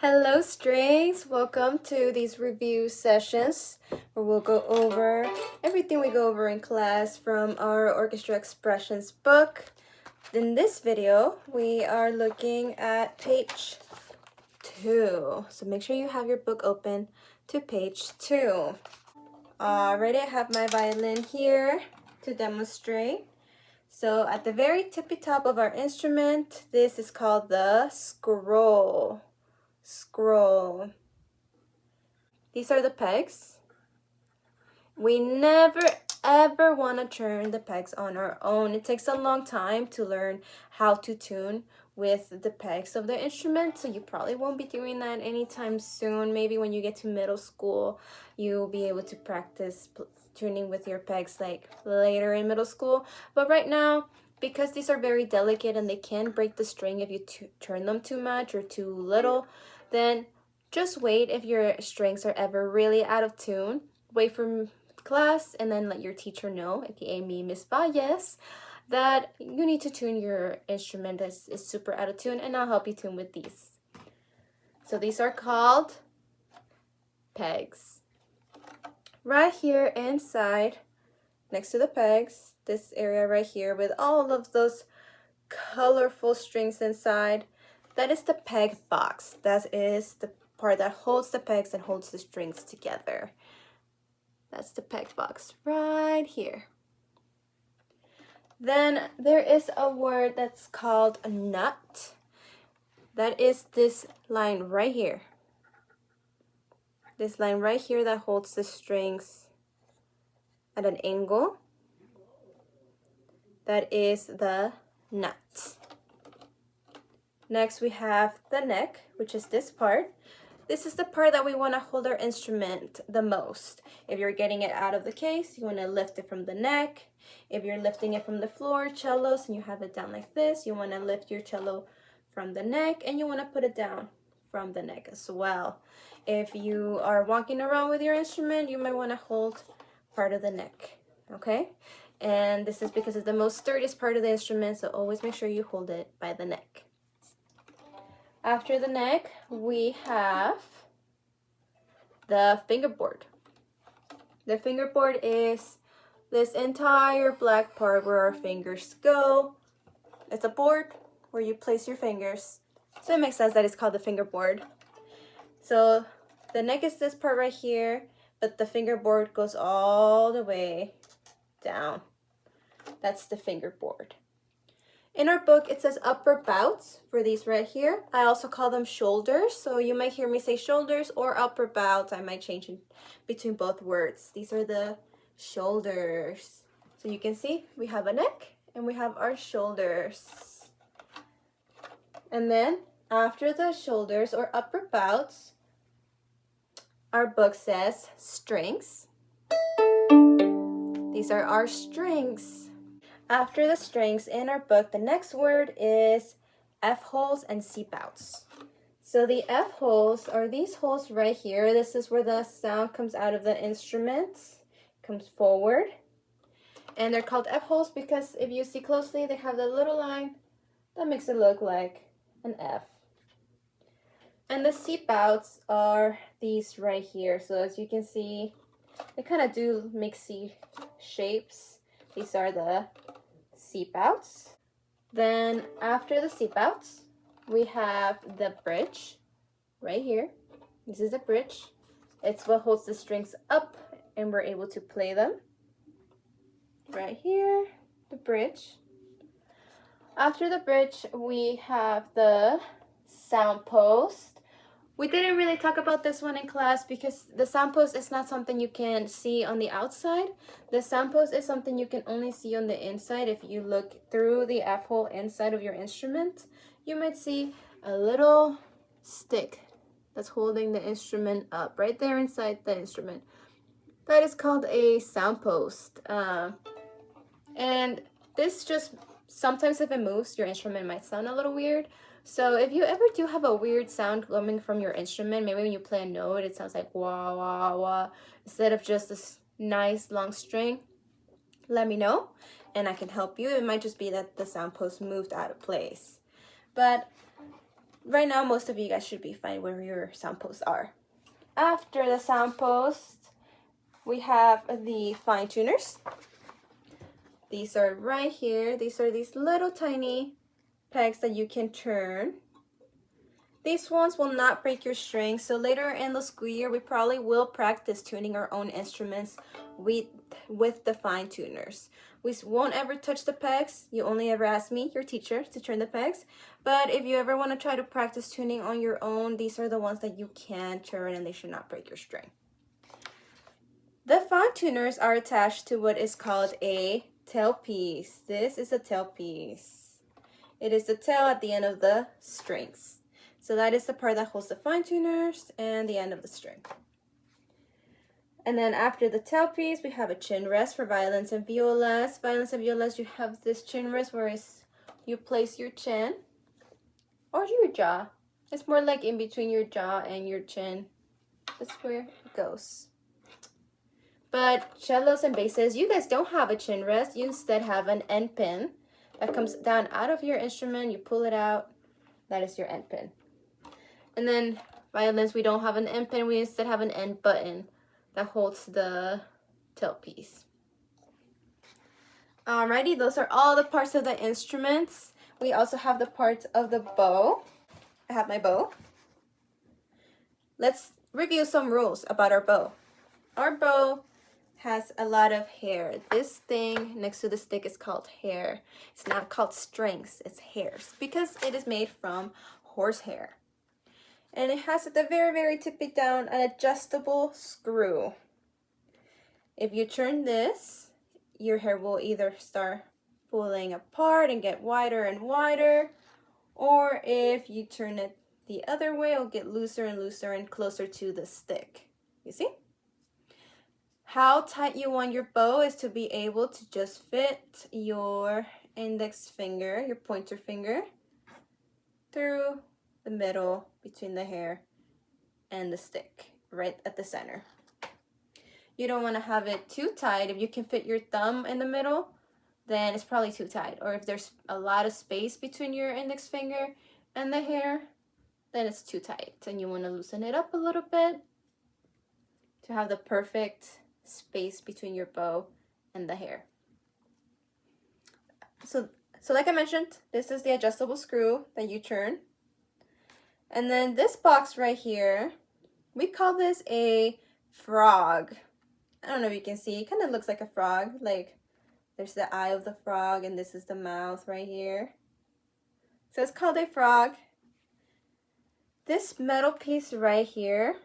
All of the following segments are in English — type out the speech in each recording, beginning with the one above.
Hello strings, welcome to these review sessions where we'll go over everything we go over in class from our Orchestra Expressions book. In this video, we are looking at page 2. So make sure you have your book open to page 2. Alrighty, I have my violin here to demonstrate. So at the very tippy top of our instrument, this is called the scroll. These are the pegs. We never ever want to turn the pegs on our own. It takes a long time to learn how to tune with the pegs of the instrument, so you probably won't be doing that anytime soon. Maybe when you get to middle school, you'll be able to practice tuning with your pegs like later in middle school. But right now, because these are very delicate and they can break the string if you turn them too much or too little, then just wait. If your strings are ever really out of tune, wait for class and then let your teacher know, aka me, Miss Valles, that you need to tune your instrument is super out of tune, and I'll help you tune with these. So these are called pegs. Right here inside, next to the pegs, this area right here with all of those colorful strings inside, that is the peg box. That is the part that holds the pegs and holds the strings together. That's the peg box right here. Then there is a word that's called a nut. That is this line right here. This line right here that holds the strings at an angle. That is the nut. Next we have the neck, which is this part. This is the part that we want to hold our instrument the most. If you're getting it out of the case, you want to lift it from the neck. If you're lifting it from the floor, cellos, and you have it down like this, you want to lift your cello from the neck, and you want to put it down from the neck as well. If you are walking around with your instrument, you might want to hold part of the neck, okay? And this is because it's the most sturdiest part of the instrument, so always make sure you hold it by the neck. After the neck, we have the fingerboard. The fingerboard is this entire black part where our fingers go. It's a board where you place your fingers. So it makes sense that it's called the fingerboard. So the neck is this part right here, but the fingerboard goes all the way down. That's the fingerboard. In our book, it says upper bouts for these right here. I also call them shoulders. So you might hear me say shoulders or upper bouts. I might change in between both words. These are the shoulders. So you can see we have a neck and we have our shoulders. And then after the shoulders or upper bouts, our book says strings. These are our strings. After the strings in our book, the next word is F holes and C bouts. So the F holes are these holes right here. This is where the sound comes out of the instrument, comes forward. And they're called F holes because if you see closely, they have the little line that makes it look like an F. And the C bouts are these right here. So as you can see, they kind of do make C shapes. These are the C bouts. Then after the C bouts, we have the bridge right here. This is the bridge. It's what holds the strings up and we're able to play them. Right here, the bridge. After the bridge, we have the sound post. We didn't really talk about this one in class because the sound post is not something you can see on the outside. The sound post is something you can only see on the inside. If you look through the F hole inside of your instrument, you might see a little stick that's holding the instrument up right there inside the instrument. That is called a sound post. And this just, sometimes if it moves, your instrument might sound a little weird. So if you ever do have a weird sound coming from your instrument, maybe when you play a note, it sounds like wah, wah, wah, instead of just this nice long string, let me know and I can help you. It might just be that the sound post moved out of place. But right now, most of you guys should be fine where your sound posts are. After the sound post, we have the fine tuners. These are right here. These are these little tiny pegs that you can turn. These ones will not break your strings, so later in the school year, we probably will practice tuning our own instruments with the fine tuners. We won't ever touch the pegs. You only ever ask me, your teacher, to turn the pegs. But if you ever want to try to practice tuning on your own, these are the ones that you can turn and they should not break your string. The fine tuners are attached to what is called a tailpiece. This is a tailpiece. It is the tail at the end of the strings. So that is the part that holds the fine tuners and the end of the string. And then after the tailpiece, we have a chin rest for violins and violas. Violins and violas, you have this chin rest where you place your chin or your jaw. It's more like in between your jaw and your chin. That's where it goes. But cellos and basses, you guys don't have a chin rest. You instead have an end pin that comes down out of your instrument. You pull it out. That is your end pin. And then violins, we don't have an end pin. We instead have an end button that holds the tailpiece. Alrighty, those are all the parts of the instruments. We also have the parts of the bow. I have my bow. Let's review some rules about our bow. Our bow has a lot of hair. This thing next to the stick is called hair. It's not called strings, it's hairs, because it is made from horsehair. And it has at the very, very tippy down an adjustable screw. If you turn this, your hair will either start pulling apart and get wider and wider, or if you turn it the other way, it'll get looser and looser and closer to the stick. You see? How tight you want your bow is to be able to just fit your index finger, your pointer finger, through the middle between the hair and the stick, right at the center. You don't want to have it too tight. If you can fit your thumb in the middle, then it's probably too tight. Or if there's a lot of space between your index finger and the hair, then it's too tight. And you want to loosen it up a little bit to have the perfect space between your bow and the hair. So like I mentioned, this is the adjustable screw that you turn. And then this box right here, we call this a frog. I don't know if you can see, it kind of looks like a frog. Like there's the eye of the frog and this is the mouth right here. So it's called a frog. This metal piece right here,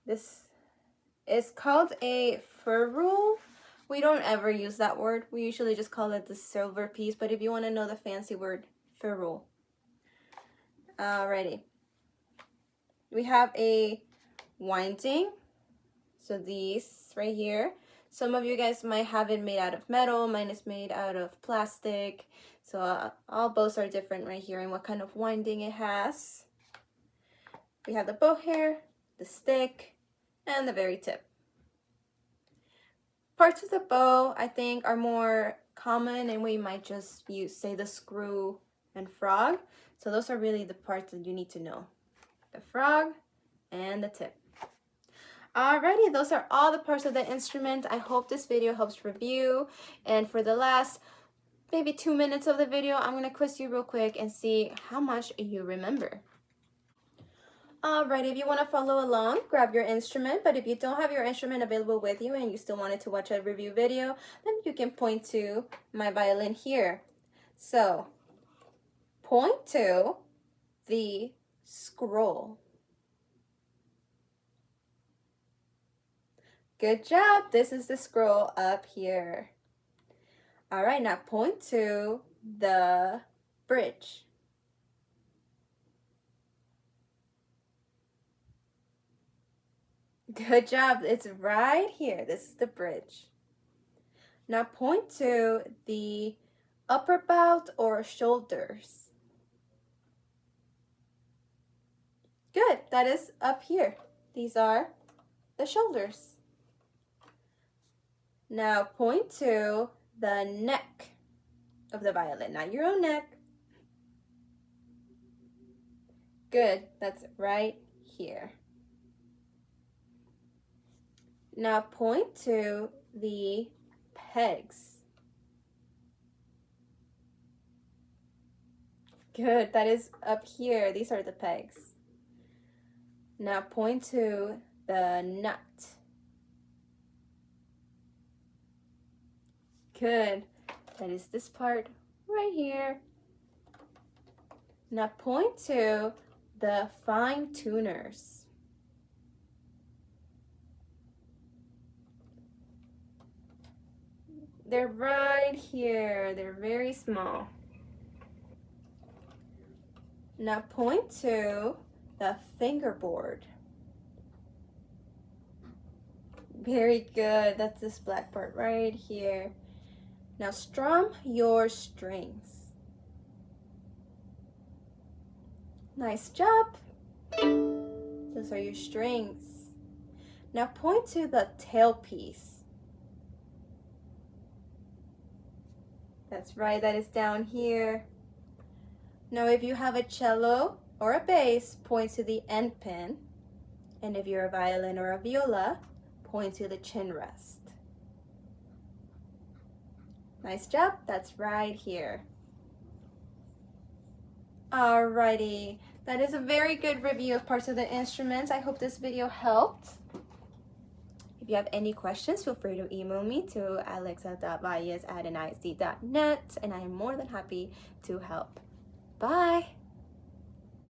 this is called a ferrule. We don't ever use that word. We usually just call it the silver piece, but if you want to know the fancy word, ferrule. Alrighty. We have a winding. So these right here. Some of you guys might have it made out of metal. Mine is made out of plastic. So all bows are different right here and what kind of winding it has. We have the bow hair, the stick, and the very tip. Parts of the bow, I think, are more common and we might just use, say, the screw and frog. So those are really the parts that you need to know. The frog and the tip. Alrighty, those are all the parts of the instrument. I hope this video helps review. And for the last maybe 2 minutes of the video, I'm going to quiz you real quick and see how much you remember. Alright, if you want to follow along, grab your instrument, but if you don't have your instrument available with you and you still wanted to watch a review video, then you can point to my violin here. So, point to the scroll. Good job! This is the scroll up here. Alright, now point to the bridge. Good job. It's right here. This is the bridge. Now point to the upper bout or shoulders. Good. That is up here. These are the shoulders. Now point to the neck of the violin, not your own neck. Good, that's right here. Now point to the pegs. Good, that is up here. These are the pegs. Now point to the nut. Good, that is this part right here. Now point to the fine tuners. They're right here. They're very small. Now point to the fingerboard. Very good. That's this black part right here. Now strum your strings. Nice job. Those are your strings. Now point to the tailpiece. That's right, that is down here. Now if you have a cello or a bass, point to the end pin. And if you're a violin or a viola, point to the chin rest. Nice job, that's right here. Alrighty, that is a very good review of parts of the instruments. I hope this video helped. If you have any questions, feel free to email me to alexa.valles@nisd.net, and I am more than happy to help. Bye!